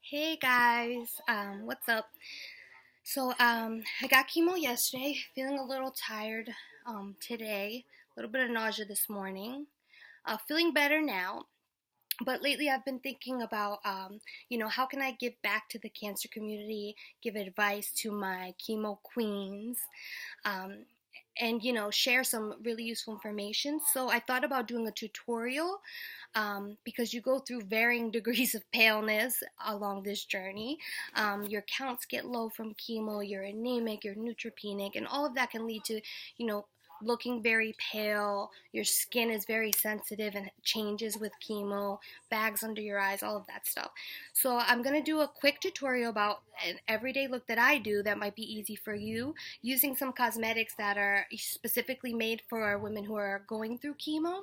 Hey guys, what's up? I got chemo yesterday, feeling a little tired today, a little bit of nausea this morning. Feeling better now, but lately I've been thinking about, how can I give back to the cancer community, give advice to my chemo queens, um, and share some really useful information. So I thought about doing a tutorial because you go through varying degrees of paleness along this journey. Your counts get low from chemo, you're anemic, you're neutropenic, and all of that can lead to, you know, looking very pale. Your skin is very sensitive and changes with chemo, bags under your eyes, all of that stuff. So I'm going to do a quick tutorial about an everyday look that I do that might be easy for you, using some cosmetics that are specifically made for women who are going through chemo,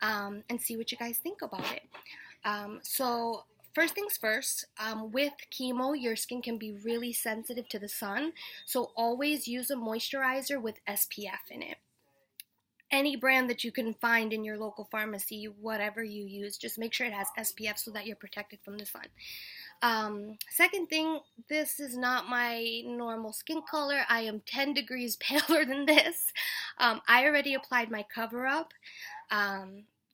and see what you guys think about it. First things first, with chemo, your skin can be really sensitive to the sun, so always use a moisturizer with SPF in it. Any brand that you can find in your local pharmacy, whatever you use, just make sure it has SPF so that you're protected from the sun. Second thing, this is not my normal skin color. I am 10 degrees paler than this. I already applied my cover up,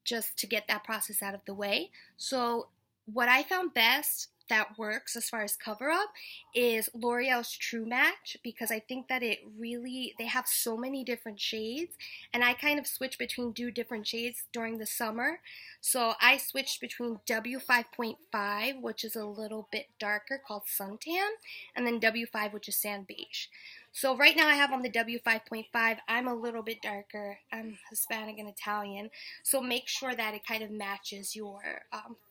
just to get that process out of the way. So what I found best that works as far as cover up is L'Oreal's True Match, because I think that they have so many different shades, and I kind of switch between two different shades during the summer. So I switched between W5.5, which is a little bit darker, called Suntan, and then W5, which is Sand Beige. So right now I have on the W5.5. I'm a little bit darker. I'm Hispanic and Italian, so make sure that it kind of matches your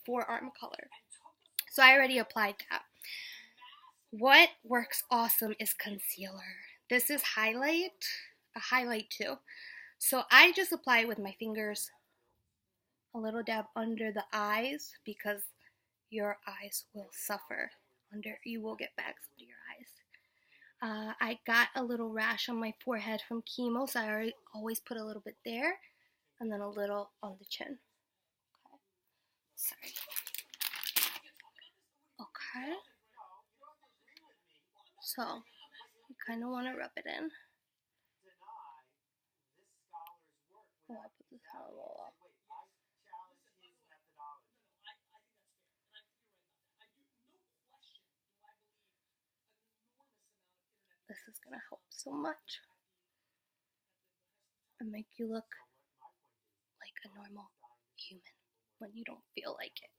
forearm color. So I already applied that. What works awesome is concealer. This is a highlight too. So I just apply it with my fingers, a little dab under the eyes, because your eyes will suffer. You will get bags under your eyes. I got a little rash on my forehead from chemo, so I always put a little bit there, and then a little on the chin. Okay. Sorry. Okay. So you kind of want to rub it in. Oh, I put this on a little up. This is gonna help so much and make you look like a normal human when you don't feel like it.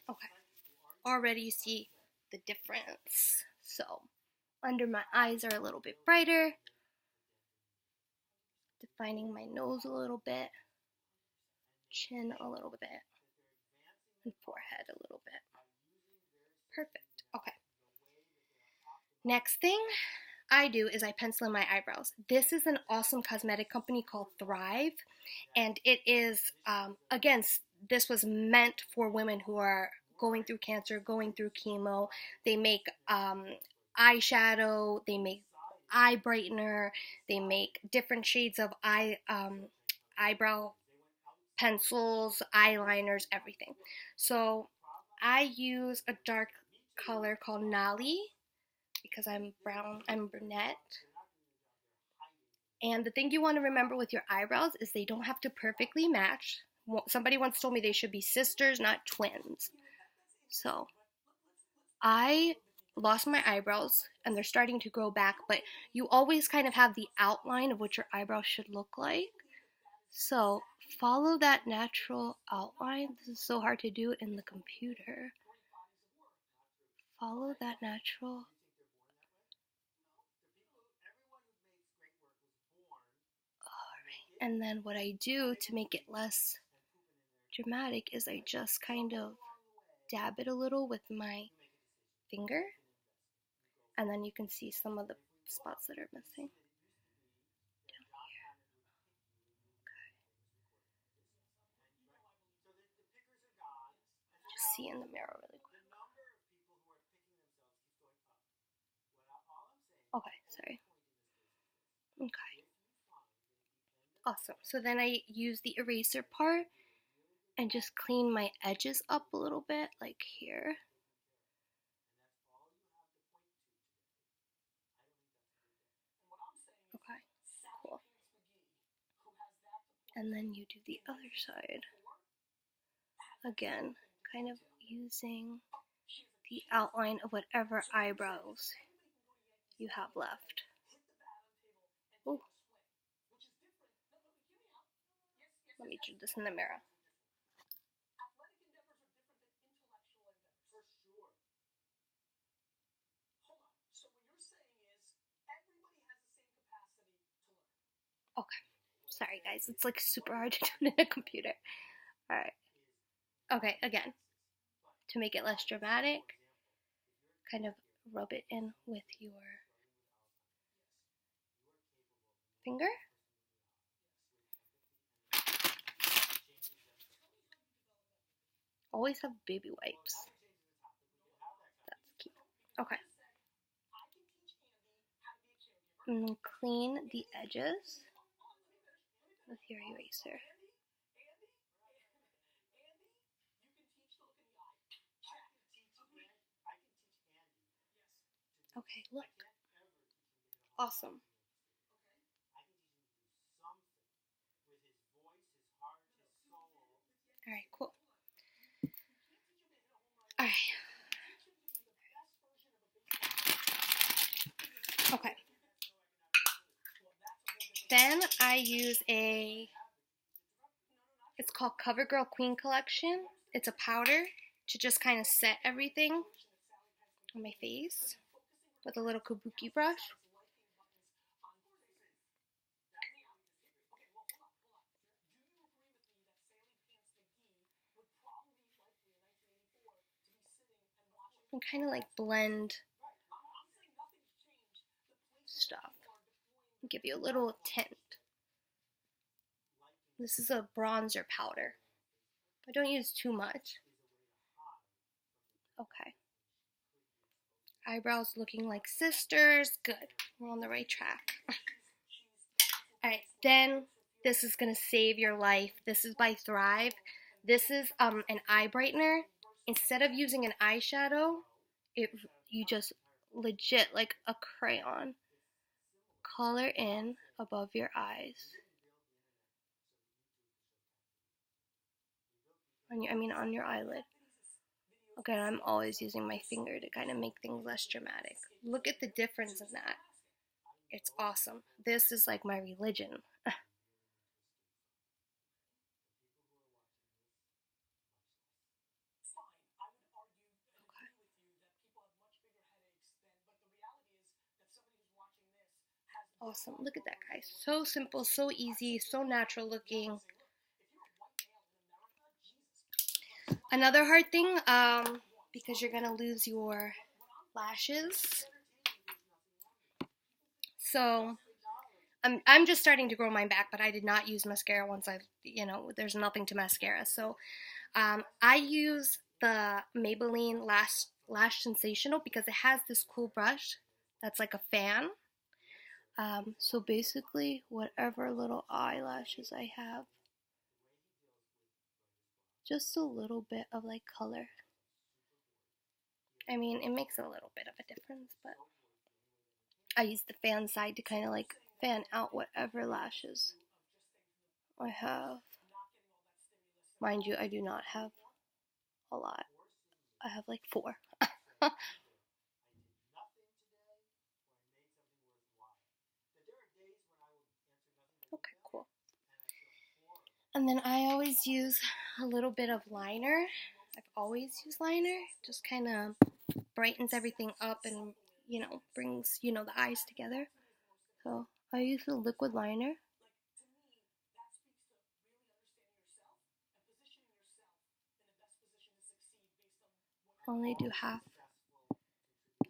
Okay. Already you see the difference. So under my eyes are a little bit brighter, defining my nose a little bit, chin a little bit, and forehead a little bit. Perfect. Okay. Next thing I do is I pencil in my eyebrows. This is an awesome cosmetic company called Thrive, and it is, again, this was meant for women who are going through cancer, going through chemo. They make eyeshadow, they make eye brightener, they make different shades of eyebrow pencils, eyeliners, everything. So I use a dark color called Nali because I'm brown, I'm brunette. And the thing you want to remember with your eyebrows is they don't have to perfectly match. Somebody once told me they should be sisters, not twins. So I lost my eyebrows and they're starting to grow back, but you always kind of have the outline of what your eyebrows should look like. So follow that natural outline. This is so hard to do in the computer. Follow that natural. Alright. And then what I do to make it less dramatic is I just kind of dab it a little with my finger, and then you can see some of the spots that are missing down here. see in the mirror really quick. Okay, sorry. Okay. Awesome. So then I use the eraser part and just clean my edges up a little bit, like here. Okay, cool. And then you do the other side. Again, kind of using the outline of whatever eyebrows you have left. Ooh. Let me do this in the mirror. Okay. Sorry guys, it's like super hard to do in a computer. Alright. Okay, again. To make it less dramatic, kind of rub it in with your finger. Always have baby wipes. That's key. Okay. And then clean the edges with your eraser. Okay, look. Awesome. Alright, cool. Alright. Okay. Then I use it's called CoverGirl Queen Collection. It's a powder to just kind of set everything on my face with a little kabuki brush. And kind of like blend stuff. Give you a little tint. This is a bronzer powder. I don't use too much. Okay. Eyebrows looking like sisters. Good. We're on the right track. Alright, then this is going to save your life. This is by Thrive. This is an eye brightener. Instead of using an eyeshadow, you just legit, like a crayon, color in above your eyes. On your eyelid. Again, I'm always using my finger to kind of make things less dramatic. Look at the difference in that. It's awesome. This is like my religion. Awesome. Look at that, guys. So simple, so easy, so natural looking. Another hard thing, because you're gonna lose your lashes. So I'm just starting to grow mine back, but I did not use mascara once there's nothing to mascara. So I use the Maybelline Lash Sensational because it has this cool brush that's like a fan. So basically, whatever little eyelashes I have, just a little bit of like color. I mean, it makes a little bit of a difference, but I use the fan side to kind of like fan out whatever lashes I have. Mind you, I do not have a lot. I have like 4. Okay, cool. And then I always use a little bit of liner. I've always used liner. Just kind of brightens everything up and, brings, the eyes together. So I use the liquid liner. Only do half.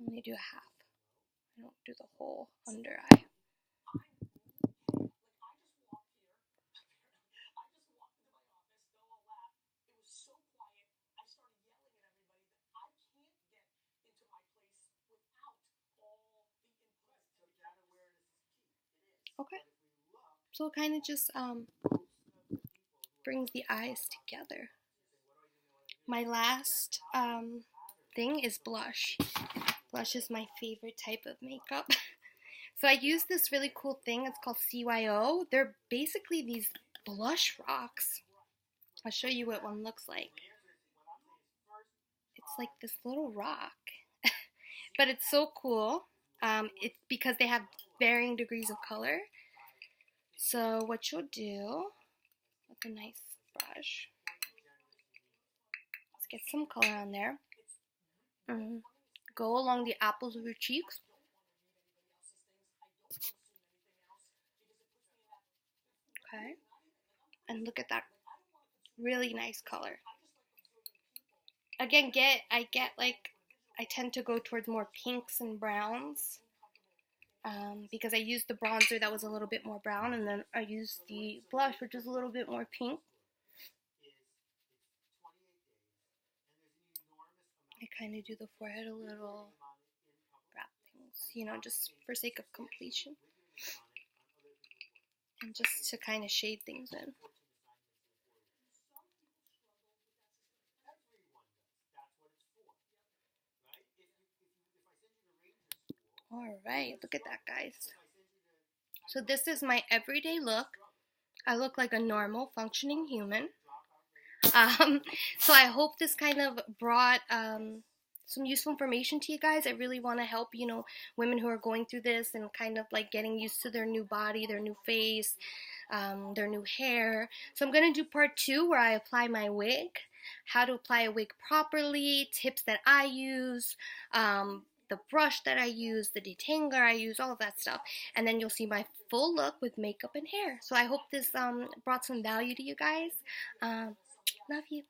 Only do half. I don't do the whole under eye. Okay, so it kind of just brings the eyes together. My last thing is blush. Blush is my favorite type of makeup. So I use this really cool thing. It's called CYO. They're basically these blush rocks. I'll show you what one looks like. It's like this little rock. But it's so cool. It's because they have varying degrees of color. So what you'll do with a nice brush, let's get some color on there. Go along the apples of your cheeks. Okay. And look at that really nice color. Again, I tend to go towards more pinks and browns. Because I used the bronzer that was a little bit more brown, and then I used the blush, which is a little bit more pink. I kind of do the forehead a little, wrap things, just for sake of completion. And just to kind of shade things in. Alright, look at that, guys. So this is my everyday look. I look like a normal, functioning human. So I hope this kind of brought some useful information to you guys. I really want to help, women who are going through this and kind of like getting used to their new body, their new face, their new hair. So I'm going to do part 2 where I apply my wig, how to apply a wig properly, tips that I use, the brush that I use, the detangler I use, all of that stuff. And then you'll see my full look with makeup and hair. So I hope this brought some value to you guys. Love you.